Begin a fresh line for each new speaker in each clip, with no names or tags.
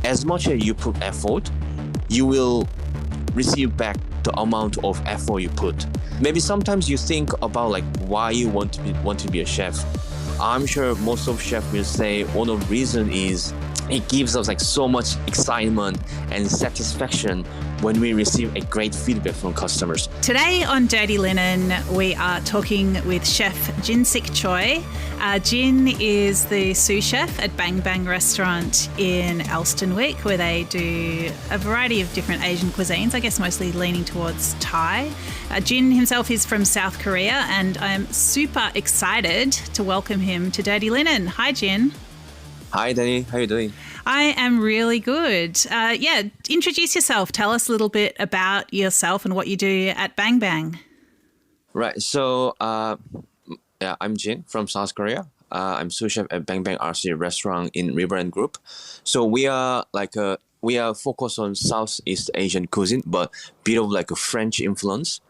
as much as you put effort, you will receive back the amount of effort you put. Maybe sometimes you think about like why you want to be a chef. I'm sure most of chefs will say one of the reasons is it gives us like so much excitement and satisfaction when we receive a great feedback from customers.
Today on Dirty Linen, we are talking with chef Jinsik Choi. Jin is the sous chef at Bang Bang restaurant in Elsternwick, where they do a variety of different Asian cuisines, I guess mostly leaning towards Thai. Jin himself is from South Korea, and I'm super excited to welcome him to Dirty Linen. Hi, Jin.
Hi, Dani. How are you doing?
I am really good. Introduce yourself. Tell us a little bit about yourself and what you do at Bang Bang.
Right. So, I'm Jin from South Korea. I'm sous chef at Bang Bang RC restaurant in Riverend Group. So we are focused on Southeast Asian cuisine, but bit of like a French influence.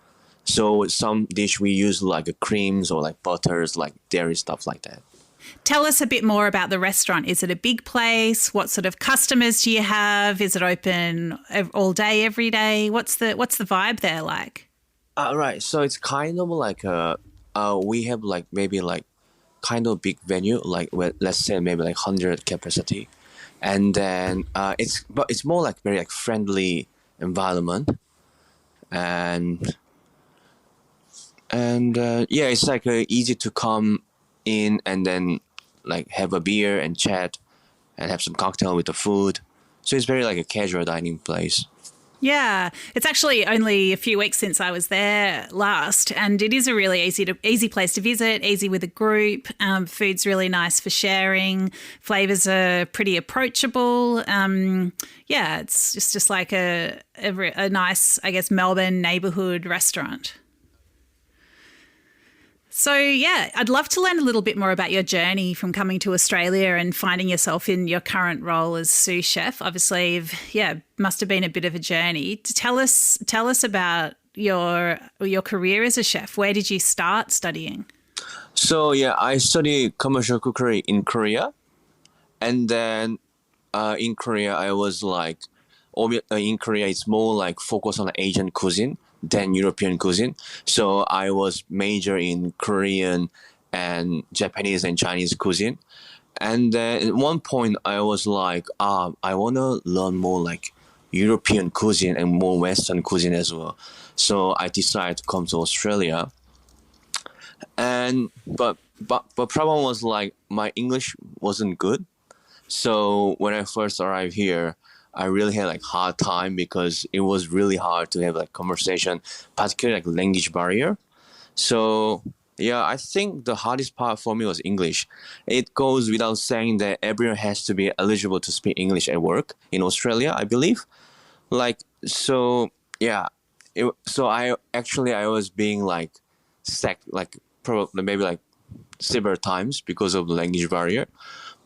So some dish we use like creams or like butters, like dairy stuff like that.
Tell us a bit more about the restaurant. Is it a big place? What sort of customers do you have? Is it open all day, every day? What's the vibe there like?
Right. So it's kind of like we have like maybe like kind of big venue, like let's say maybe like 100 capacity, and then it's more like very like friendly environment, and it's like easy to come in and then like have a beer and chat and have some cocktail with the food. So it's very like a casual dining place.
Yeah, it's actually only a few weeks since I was there last, and it is a really easy place to visit, easy with a group. Food's really nice for sharing. Flavors are pretty approachable. It's just like a nice, I guess, Melbourne neighbourhood restaurant. So, I'd love to learn a little bit more about your journey from coming to Australia and finding yourself in your current role as sous chef. Obviously, must have been a bit of a journey. Tell us about your career as a chef. Where did you start studying?
So, I studied commercial cookery in Korea. And then in Korea, I was like, in Korea, it's more like focused on Asian cuisine than European cuisine. So I was major in Korean and Japanese and Chinese cuisine. And then at one point I was like, I want to learn more like European cuisine and more Western cuisine as well. So I decided to come to Australia. And but problem was like my English wasn't good. So when I first arrived here, I really had like hard time because it was really hard to have like conversation, particularly like language barrier. So I think the hardest part for me was English. It goes without saying that everyone has to be eligible to speak English at work in Australia, I believe. So I was being like sacked like probably maybe like several times because of the language barrier.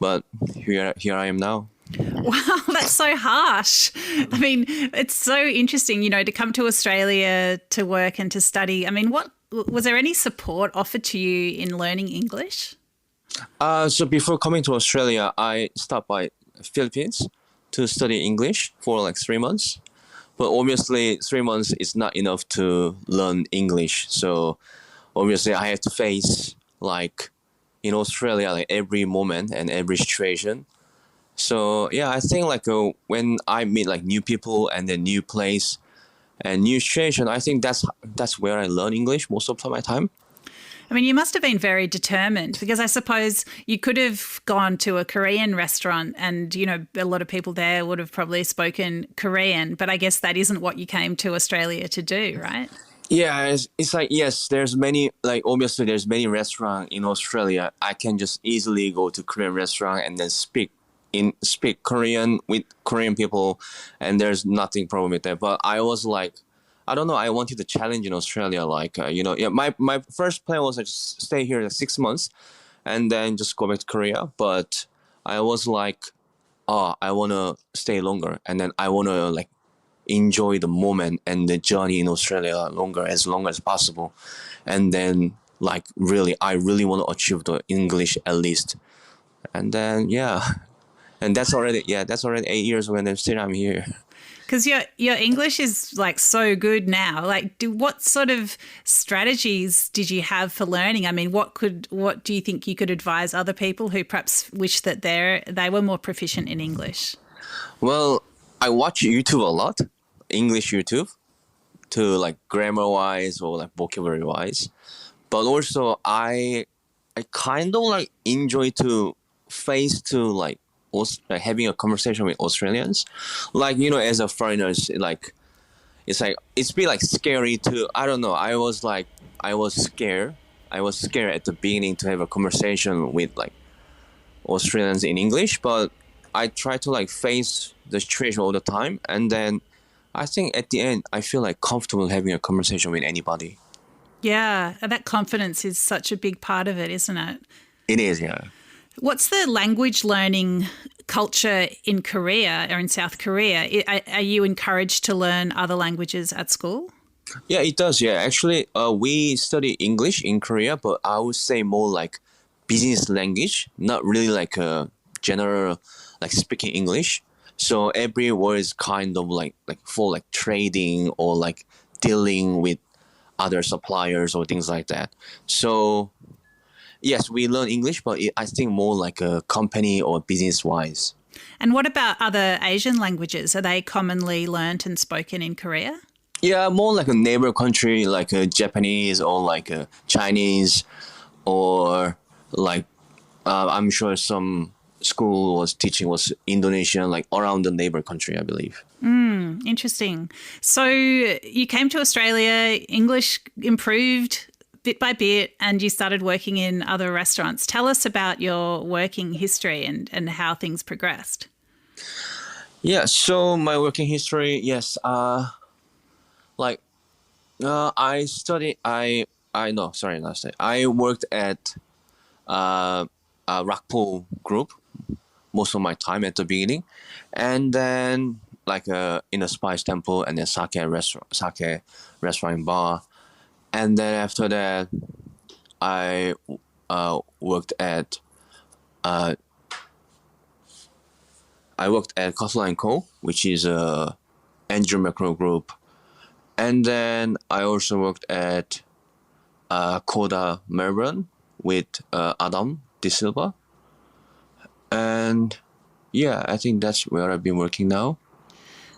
But here I am now.
Wow, that's so harsh. I mean, it's so interesting, to come to Australia to work and to study. I mean, was there any support offered to you in learning English?
So before coming to Australia, I stopped by Philippines to study English for like 3 months. But obviously 3 months is not enough to learn English. So obviously I had to face like in Australia, like every moment and every situation. So I think like when I meet like new people and a new place and new situation, I think that's where I learn English most of my time.
I mean, you must have been very determined, because I suppose you could have gone to a Korean restaurant and, a lot of people there would have probably spoken Korean, but I guess that isn't what you came to Australia to do, right?
Yeah, it's like, yes, there's many, like obviously there's many restaurants in Australia. I can just easily go to Korean restaurant and then speak Korean with Korean people, and there's nothing problem with that. But I was like, I don't know, I wanted to challenge in Australia. Like, my first plan was to just stay here like 6 months and then just go back to Korea. But I was like, I want to stay longer, and then I want to like enjoy the moment and the journey in Australia as long as possible. And then like I really want to achieve the English at least. And then And that's already 8 years when I'm still I'm here.
Because your English is like so good now. Like, what sort of strategies did you have for learning? I mean, what do you think you could advise other people who perhaps wish that they were more proficient in English?
Well, I watch YouTube a lot, English YouTube, to like grammar wise or like vocabulary wise. But also I kind of like enjoy to face to like having a conversation with Australians, like as a foreigners, like it's been like scary to I don't know. I was scared. I was scared at the beginning to have a conversation with like Australians in English, but I try to like face the situation all the time, and then I think at the end I feel like comfortable having a conversation with anybody.
Yeah, and that confidence is such a big part of it, isn't it?
It is, yeah.
What's the language learning culture in Korea or in South Korea? Are you encouraged to learn other languages at school?
Yeah, it does. Yeah, actually, we study English in Korea, but I would say more like business language, not really like a general like speaking English. So every word is kind of like for like trading or like dealing with other suppliers or things like that. So yes, we learn English, but I think more like a company or business wise.
And what about other Asian languages? Are they commonly learnt and spoken in Korea?
Yeah, more like a neighbor country, like a Japanese or like a Chinese, or like I'm sure some school was teaching was Indonesian, like around the neighbor country, I believe.
Interesting. So you came to Australia, English improved bit by bit, and you started working in other restaurants. Tell us about your working history and how things progressed.
Yeah, so my working history, yes, like I studied, I no, sorry, not study. I worked at a rock pool group most of my time at the beginning, and then like in a spice temple and then sake restaurant and bar, and then after that I worked at uh, Cutler and Co, which is a Andrew Macro group, and then I also worked at Coda Melbourne with Adam De Silva, and yeah, I think that's where I've been working now.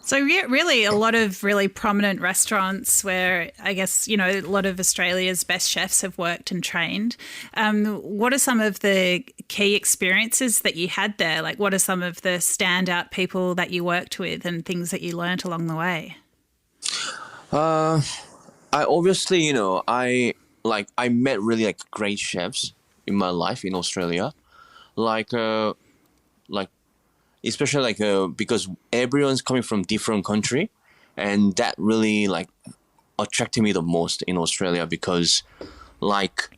So really a lot of really prominent restaurants where I guess, a lot of Australia's best chefs have worked and trained. What are some of the key experiences that you had there? Like what are some of the standout people that you worked with and things that you learnt along the way?
I obviously, I met really like great chefs in my life in Australia, like like especially like because everyone's coming from different country, and that really like attracted me the most in Australia because like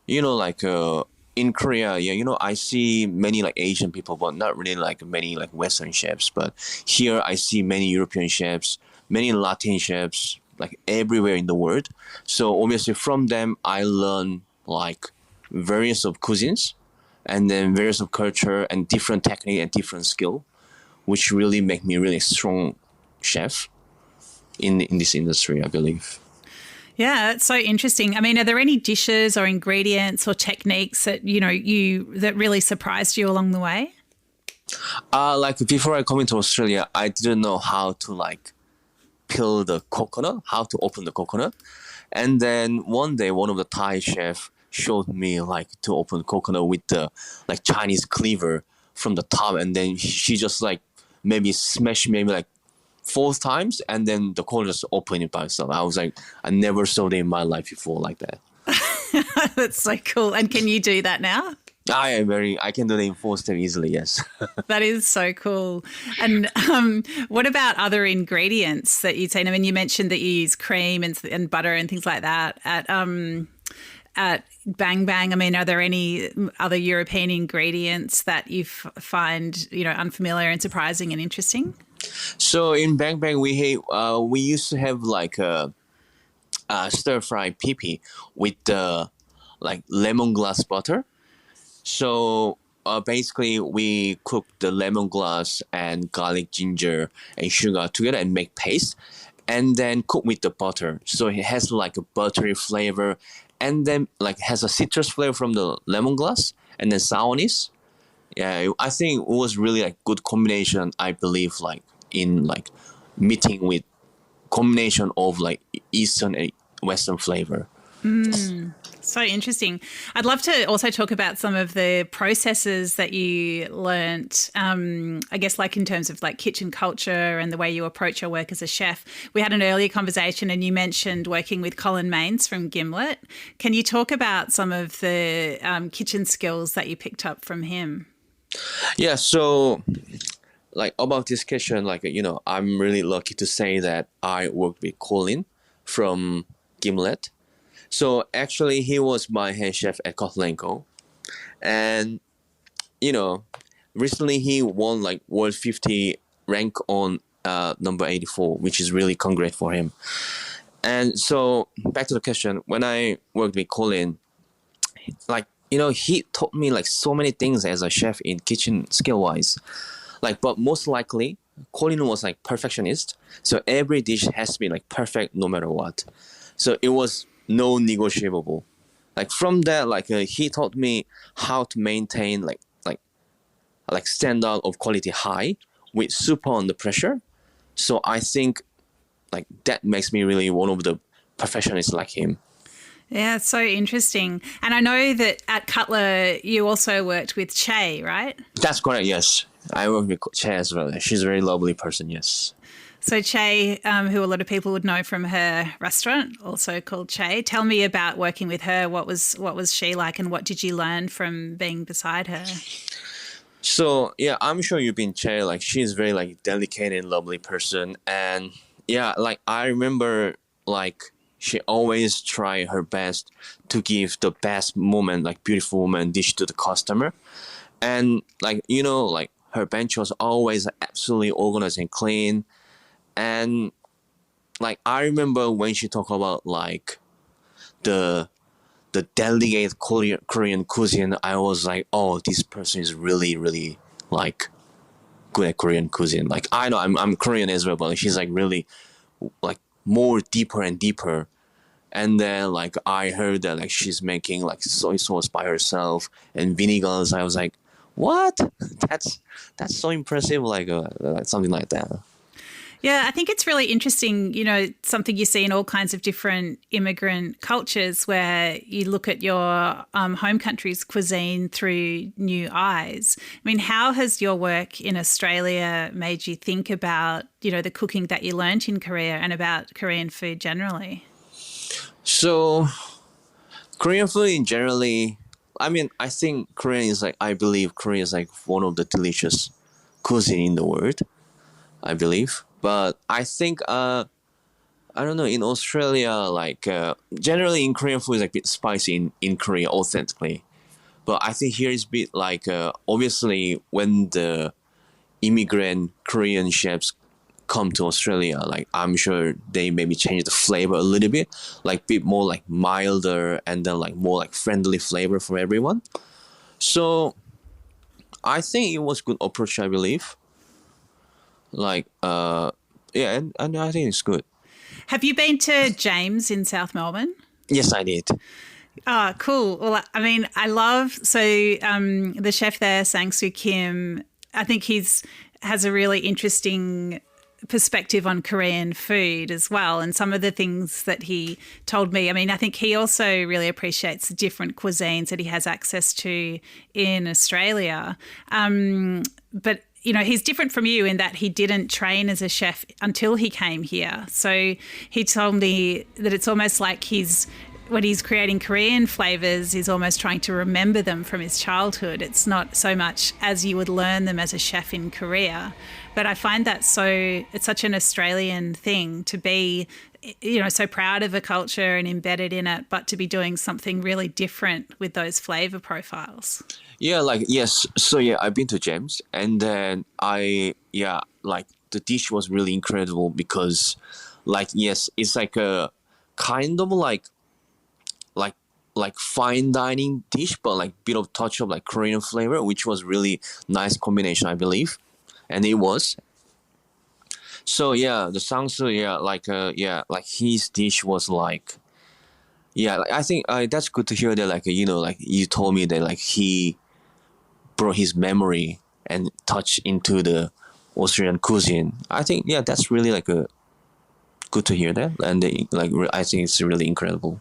in Korea, yeah, I see many like Asian people, but not really like many like Western chefs. But here I see many European chefs, many Latin chefs, like everywhere in the world. So obviously from them I learn like various of cuisines, and then various of culture and different technique and different skill, which really make me really strong chef in this industry, I believe.
Yeah, it's so interesting. I mean, are there any dishes or ingredients or techniques that, that really surprised you along the way?
Like before I come into Australia, I didn't know how to like peel the coconut, how to open the coconut. And then one day, one of the Thai chef showed me like to open coconut with the like Chinese cleaver from the top, and then she just like maybe smashed maybe like 4 times, and then the coconut just opened it by itself. I was like, I never saw it in my life before like that.
That's so cool. And can you do that now?
I can do the in 4 step easily, yes.
That is so cool. And what about other ingredients that you'd seen? I mean, you mentioned that you use cream and butter and things like that at Bang Bang. I mean, are there any other European ingredients that you find, unfamiliar and surprising and interesting?
So in Bang Bang, we used to have like a stir fry pipi with like lemongrass butter. So basically we cook the lemongrass and garlic, ginger, and sugar together and make paste, and then cook with the butter. So it has like a buttery flavor, and then like has a citrus flavor from the lemongrass, and then sourness. Yeah, I think it was really like good combination. I believe like in like meeting with combination of like Eastern and Western flavor.
So interesting. I'd love to also talk about some of the processes that you learnt, I guess like in terms of like kitchen culture and the way you approach your work as a chef. We had an earlier conversation and you mentioned working with Colin Maines from Gimlet. Can you talk about some of the kitchen skills that you picked up from him?
Yeah, so like about this kitchen, like I'm really lucky to say that I worked with Colin from Gimlet. So actually, he was my head chef at Kotlenko, and you know, recently he won like World 50 rank on number 84, which is really congrats for him. And so back to the question, when I worked with Colin, like he taught me like so many things as a chef in kitchen skill wise. Like, but most likely, Colin was like perfectionist, so every dish has to be like perfect no matter what. So it was no negotiable. Like from that, like he taught me how to maintain like standard of quality high with super under pressure. So I think like that makes me really one of the perfectionists like him.
Yeah, it's so interesting. And I know that at Cutler, you also worked with Che, right?
That's correct. Yes, I work with Che as well. She's a very lovely person. Yes.
So Che, who a lot of people would know from her restaurant, also called Che. Tell me about working with her. What was she like, and what did you learn from being beside her?
So yeah, I'm sure you've been Che. Like she's very like delicate and lovely person, and yeah, like I remember like she always try her best to give the best moment, like beautiful moment dish to the customer, and like like her bench was always absolutely organized and clean, and like I remember when she talked about like the delicate Korean cuisine, I was like, oh, this person is really, really like good at Korean cuisine. Like I know I'm Korean as well, but like, she's like really like more deeper and deeper. And then like I heard that like she's making like soy sauce by herself and vinegars. I was like, what? That's so impressive. Like something like that.
Yeah, I think it's really interesting, something you see in all kinds of different immigrant cultures where you look at your home country's cuisine through new eyes. I mean, how has your work in Australia made you think about, the cooking that you learnt in Korea and about Korean food generally?
So, Korean food in generally, I mean, I think I believe Korea is like one of the delicious cuisine in the world, I believe. But I think I don't know, in Australia, like generally in Korean food is like a bit spicy in Korea authentically. But I think here is a bit like obviously when the immigrant Korean chefs come to Australia, like I'm sure they maybe change the flavor a little bit, like a bit more like milder and then like more like friendly flavor for everyone. So I think it was good approach, I believe. Like yeah, and I think it's good.
Have you been to James in South Melbourne?
Yes, I did.
Oh, cool. Well, I mean, I love, so the chef there, Sang-Soo Kim, I think has a really interesting perspective on Korean food as well, and some of the things that he told me. I mean, I think he also really appreciates the different cuisines that he has access to in Australia. But he's different from you in that he didn't train as a chef until he came here. So he told me that it's almost like when he's creating Korean flavors, he's almost trying to remember them from his childhood. It's not so much as you would learn them as a chef in Korea. But I find that it's such an Australian thing to be, so proud of a culture and embedded in it, but to be doing something really different with those flavor profiles.
Yeah, like yes. So yeah, I've been to James, and then like the dish was really incredible because, like yes, it's like a kind of like like fine dining dish, but like bit of touch of like Korean flavor, which was really nice combination, I believe, and it was. So yeah, the Sangsu, yeah, like his dish was like, yeah, like, I think that's good to hear that, like like you told me that like he brought his memory and touch into the Australian cuisine. I think yeah, that's really like a good to hear that, and I think it's really incredible.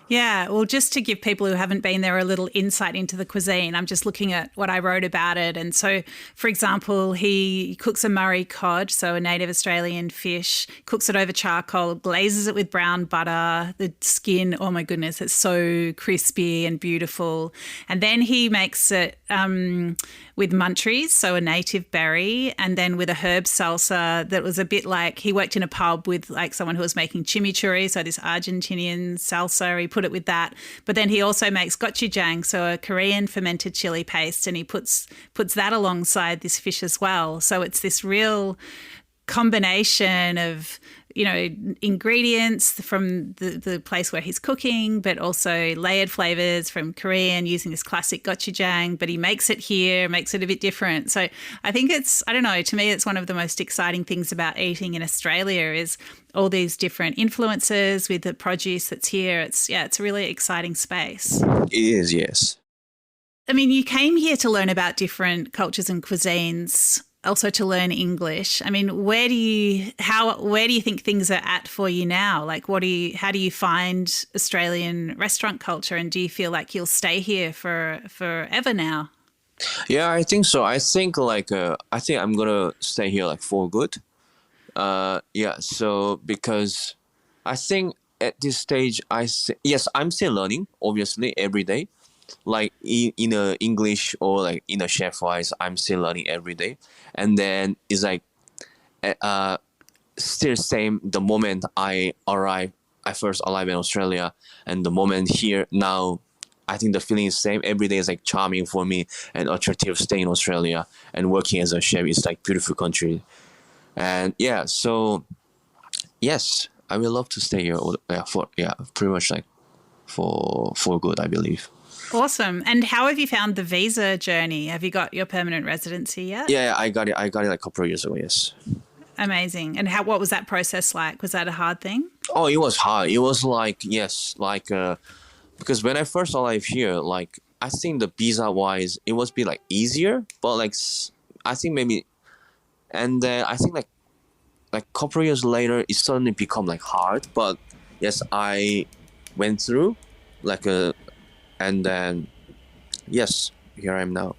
Yeah, well, just to give people who haven't been there a little insight into the cuisine, I'm just looking at what I wrote about it. And so, for example, he cooks a Murray cod, so a native Australian fish, cooks it over charcoal, glazes it with brown butter. The skin, oh my goodness, it's so crispy and beautiful. And then he makes it with muncheries, so a native berry, and then with a herb salsa that was a bit like, he worked in a pub with like someone who was making chimichurri, so this Argentinian salsa. He put it with that, but then he also makes gochujang, so a Korean fermented chili paste, and he puts that alongside this fish as well. So it's this real combination of ingredients from the place where he's cooking, but also layered flavors from Korean using this classic gochujang, but he makes it here, makes it a bit different. So I think I don't know, to me it's one of the most exciting things about eating in Australia is all these different influences with the produce that's here. It's a really exciting space.
It is, yes.
I mean, you came here to learn about different cultures and cuisines, also to learn English. I mean, where do you think things are at for you now? Like, how do you find Australian restaurant culture, and do you feel like you'll stay here forever now?
Yeah, I think so. I think I think I'm gonna stay here like for good. Yeah. So because I think at this stage, yes, I'm still learning. Obviously, every day. Like in a English or like in a chef wise, I'm still learning every day. And then it's like still same the moment I first arrived in Australia, and the moment here now, I think the feeling is same. Every day is like charming for me and attractive staying in Australia and working as a chef. Is like beautiful country. And yeah, so yes, I will love to stay here pretty much like for good, I believe.
Awesome. And how have you found the visa journey? Have you got your permanent residency yet?
Yeah, I got it. I got it like a couple of years ago. Yes.
Amazing. And what was that process like? Was that a hard thing?
Oh, it was hard. It was like yes, like because when I first arrived here, like I think the visa wise, it was a bit like easier, but like I think maybe, and then I think like couple of years later, it suddenly become like hard. But yes, I went through like and then yes, here I am now.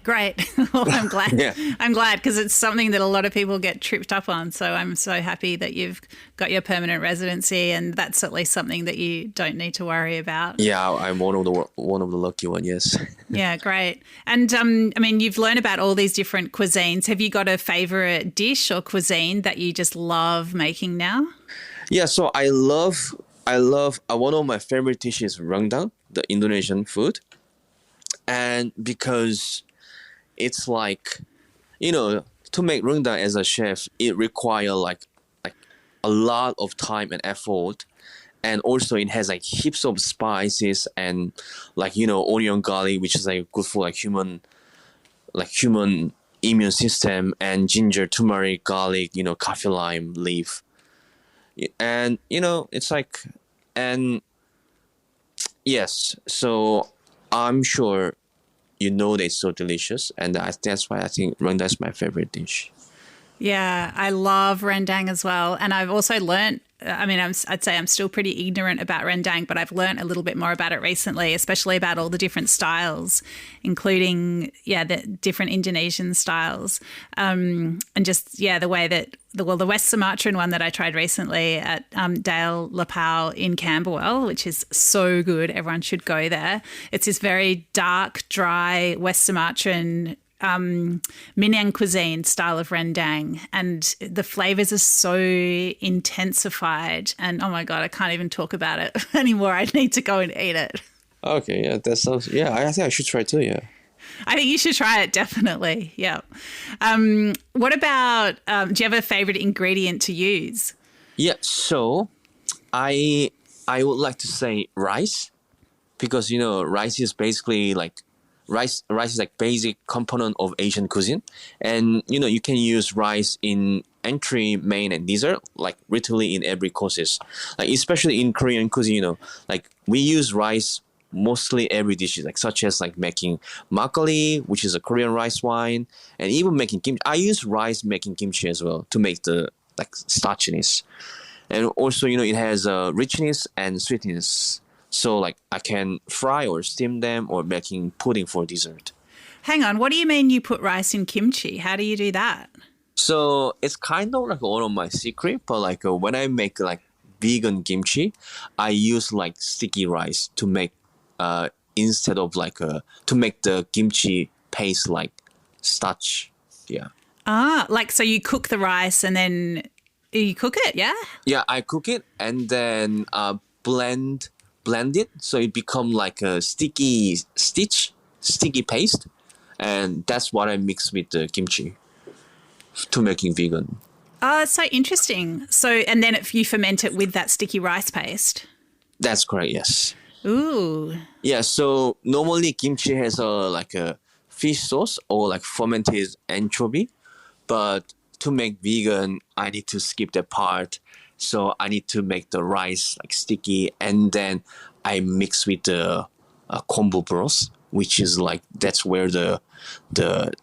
Great. Well, I'm glad.
Yeah.
I'm glad because it's something that a lot of people get tripped up on. So I'm so happy that you've got your permanent residency, and that's at least something that you don't need to worry about.
Yeah, I'm one of the lucky one. Yes.
Yeah, great. And I mean, you've learned about all these different cuisines. Have you got a favorite dish or cuisine that you just love making now?
Yeah, so I love one of my favorite dishes is rendang, the Indonesian food, and because it's like, to make rendang as a chef, it requires like a lot of time and effort, and also it has like heaps of spices and like onion, garlic, which is like good for like human immune system, and ginger, turmeric, garlic, kaffir lime leaf, and it's like, and yes, so I'm sure that it's so delicious, and that's why I think rendang is my favorite dish.
Yeah, I love rendang as well. And I've also learnt, I mean, I'd say I'm still pretty ignorant about rendang, but I've learnt a little bit more about it recently, especially about all the different styles, including, the different Indonesian styles. And just, the way that, the West Sumatran one that I tried recently at Dale Lapau in Camberwell, which is so good. Everyone should go there. It's this very dark, dry West Sumatran Minang cuisine style of rendang, and the flavors are so intensified, and oh my god, I can't even talk about it anymore. I need to go and eat it.
Okay, yeah, that sounds, I think I should try too. Yeah,
I think you should try it, definitely. Yeah. What about do you have a favorite ingredient to use?
Yeah, so I would like to say rice, because rice is basically like rice is like basic component of Asian cuisine, and you can use rice in entry, main, and dessert, like literally in every courses, like especially in Korean cuisine, like we use rice mostly every dishes, like such as like making makgeolli, which is a Korean rice wine, and even making kimchi. I use rice making kimchi as well to make the like starchiness, and also it has richness and sweetness. So like I can fry or steam them or making pudding for dessert.
Hang on, what do you mean you put rice in kimchi? How do you do that?
So it's kind of like one of my secret, but like when I make like vegan kimchi, I use like sticky rice to make instead of like to make the kimchi paste like starch. Yeah.
Ah, like so you cook the rice and then you cook it, yeah?
Yeah, I cook it and then blend it so it become like a sticky paste, and that's what I mix with the kimchi to making vegan.
Oh, it's so interesting. So, and then you ferment it with that sticky rice paste.
That's correct. Yes.
Ooh.
Yeah. So normally kimchi has like a fish sauce or like fermented anchovy, but to make vegan, I need to skip that part. So I need to make the rice like sticky, and then I mix with the kombu broth, which is like that's where the the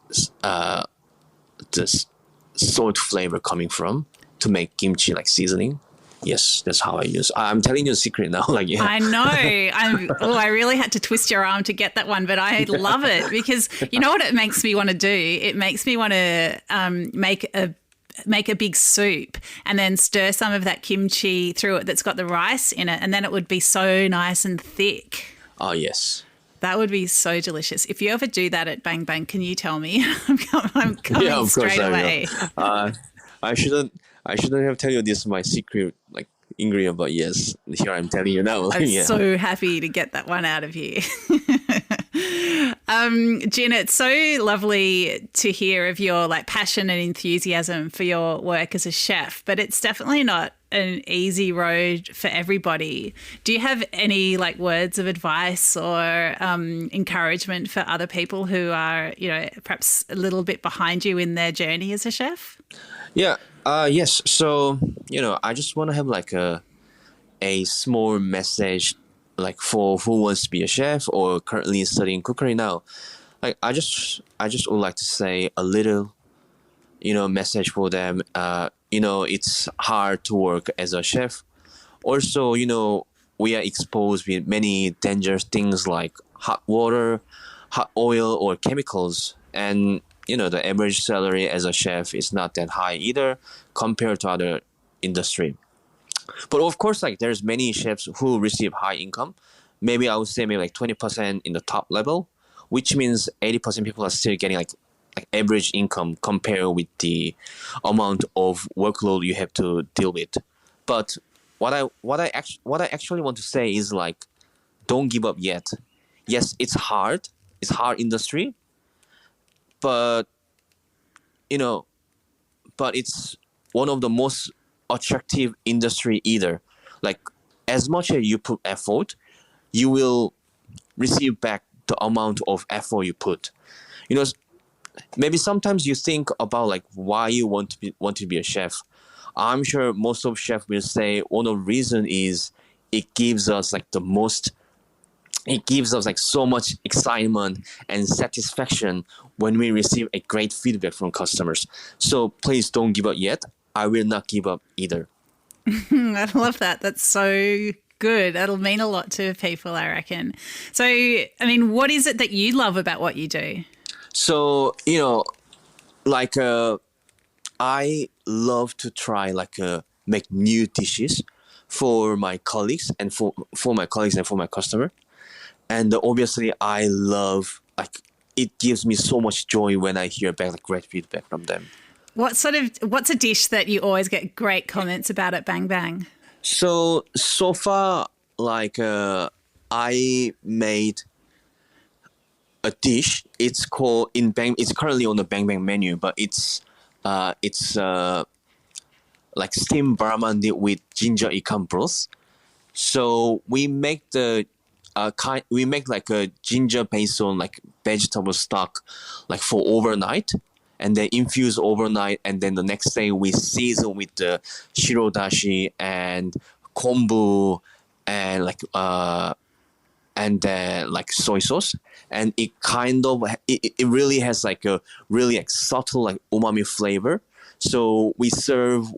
salt flavor coming from to make kimchi like seasoning. Yes, that's how I use. I'm telling you a secret now. Like yeah.
I know. I really had to twist your arm to get that one, but I love it because you know what it makes me want to do? It makes me want to make a big soup and then stir some of that kimchi through it that's got the rice in it, and then it would be so nice and thick.
Oh yes.
That would be so delicious. If you ever do that at Bang Bang, can you tell me? I'm coming
Yeah, of
straight
course I
away.
will. I shouldn't have tell you this is my secret like ingredient, but yes, here I'm telling you now.
I'm
Yeah.
so happy to get that one out of you. Jin, it's so lovely to hear of your like passion and enthusiasm for your work as a chef, but it's definitely not an easy road for everybody. Do you have any like words of advice or encouragement for other people who are, perhaps a little bit behind you in their journey as a chef?
Yeah. Yes. So I just want to have like a small message, like for who wants to be a chef or currently studying cookery now. Like I just would like to say a little, message for them. It's hard to work as a chef. Also, we are exposed with many dangerous things like hot water, hot oil, or chemicals, and the average salary as a chef is not that high either compared to other industry. But of course, like there's many chefs who receive high income. Maybe I would say maybe like 20% in the top level, which means 80% people are still getting like average income compared with the amount of workload you have to deal with. But what I actually want to say is like don't give up yet. Yes, it's hard. It's hard industry, but you know, but it's one of the most attractive industry either. Like as much as you put effort, you will receive back the amount of effort you put. You know, maybe sometimes you think about like why you want to be a chef. I'm sure most of chefs will say one of the reason is it gives us like the most it gives us like so much excitement and satisfaction when we receive a great feedback from customers. So please don't give up yet. I will not give up either.
I love that. That's so good. That'll mean a lot to people, I reckon. So, I mean, what is it that you love about what you do?
So, like I love to try like make new dishes for my colleagues and for my colleagues and for my customer. And obviously I love like it gives me so much joy when I hear back like great feedback from them.
What's a dish that you always get great comments about at Bang Bang?
So far, like I made a dish. It's called in Bang. It's currently on the Bang Bang menu, but it's like steamed barramundi with ginger ikan broth. So we make the we make like a ginger based on like vegetable stock, like for overnight, and then infuse overnight, and then the next day we season with the shirodashi and kombu and and then like soy sauce, and it kind of it really has like a really like subtle like umami flavor. So we serve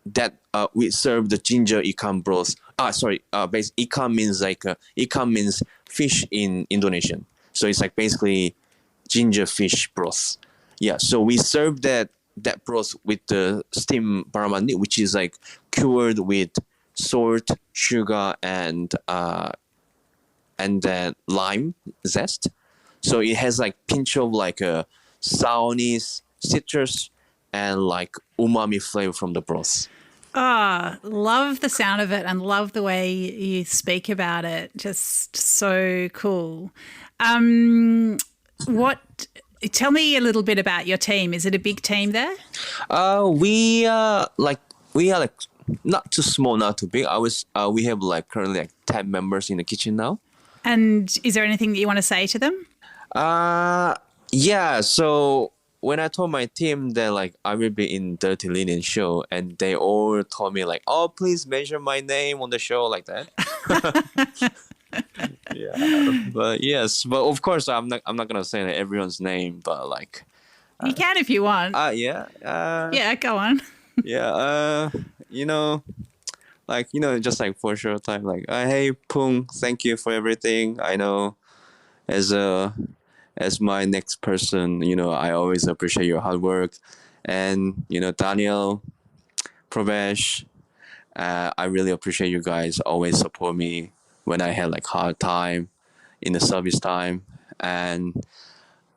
the ginger ikan broth. Ikan means ikan means fish in Indonesian. So it's like basically ginger fish broth. Yeah. So we serve that broth with the steamed barramundi, which is like cured with salt, sugar, and then lime zest. So it has like pinch of like a sourness, citrus, and like umami flavor from the broth.
Ah, love the sound of it and love the way you speak about it. Just so cool. Tell me a little bit about your team. Is it a big team there?
We are like not too small, not too big. We have like currently like 10 members in the kitchen now.
And is there anything that you want to say to them?
Yeah. So when I told my team that like I will be in Dirty Linen show, and they all told me like, "Oh, please mention my name on the show," like that. Yeah, but of course I'm not gonna say everyone's name, but like
you can if you want.
Yeah,
go on.
Yeah, just like for a short time, like, hey Pung, thank you for everything. I know as my next person, I always appreciate your hard work. And, Daniel, Pravesh, I really appreciate you guys always support me when I had like hard time in the service time. And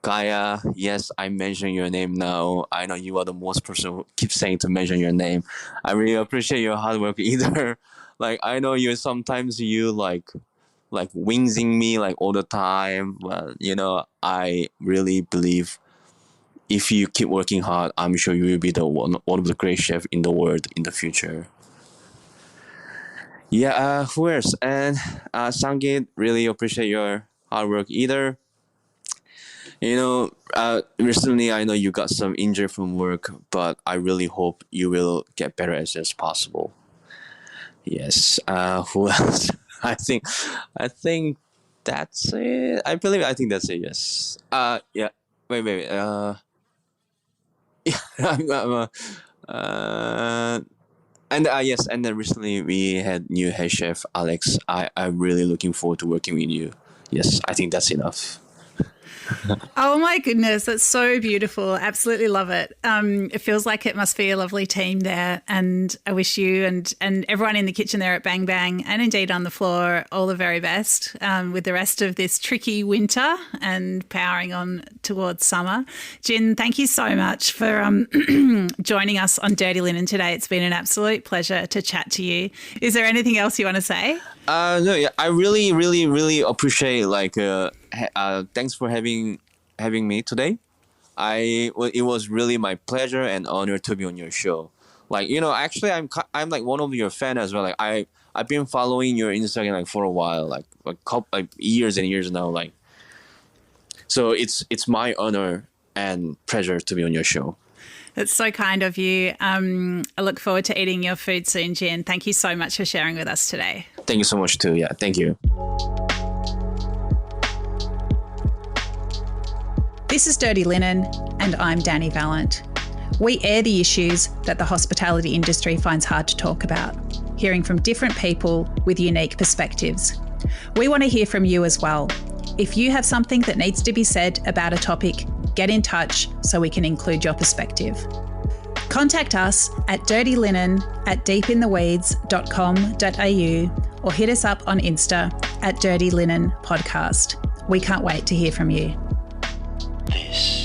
Kaya, yes, I mention your name now. I know you are the most person who keeps saying to mention your name. I really appreciate your hard work either. Like, I know sometimes you like wingsing me like all the time, but I really believe if you keep working hard, I'm sure you will be one of the great chefs in the world in the future. Yeah, who else? And Sangit, really appreciate your hard work either. Recently I know you got some injury from work, but I really hope you will get better as soon as possible. Yes. Who else? I think that's it. I think that's it. Yes. Yeah. Wait. Yes. And then recently we had new head chef Alex. I'm really looking forward to working with you. Yes. I think that's enough.
Oh my goodness, that's so beautiful. Absolutely love it. It feels like it must be a lovely team there, and I wish you and everyone in the kitchen there at Bang Bang, and indeed on the floor, all the very best with the rest of this tricky winter and powering on towards summer. Jin, thank you so much for joining us on Dirty Linen today. It's been an absolute pleasure to chat to you. Is there anything else you want to say?
No, yeah, I really, really, really appreciate thanks for having me today. It was really my pleasure and honor to be on your show. Actually, I'm like one of your fan as well. Like I've been following your Instagram like for a while, like years and years now. Like, so it's my honor and pleasure to be on your show.
That's so kind of you. I look forward to eating your food soon, Jin. Thank you so much for sharing with us today.
Thank you so much too. Yeah, thank you.
This is Dirty Linen, and I'm Dani Valent. We air the issues that the hospitality industry finds hard to talk about, hearing from different people with unique perspectives. We want to hear from you as well. If you have something that needs to be said about a topic, get in touch so we can include your perspective. Contact us at dirtylinenat deepintheweeds.com.au or hit us up on Insta at Dirty Linen Podcast. We can't wait to hear from you.
This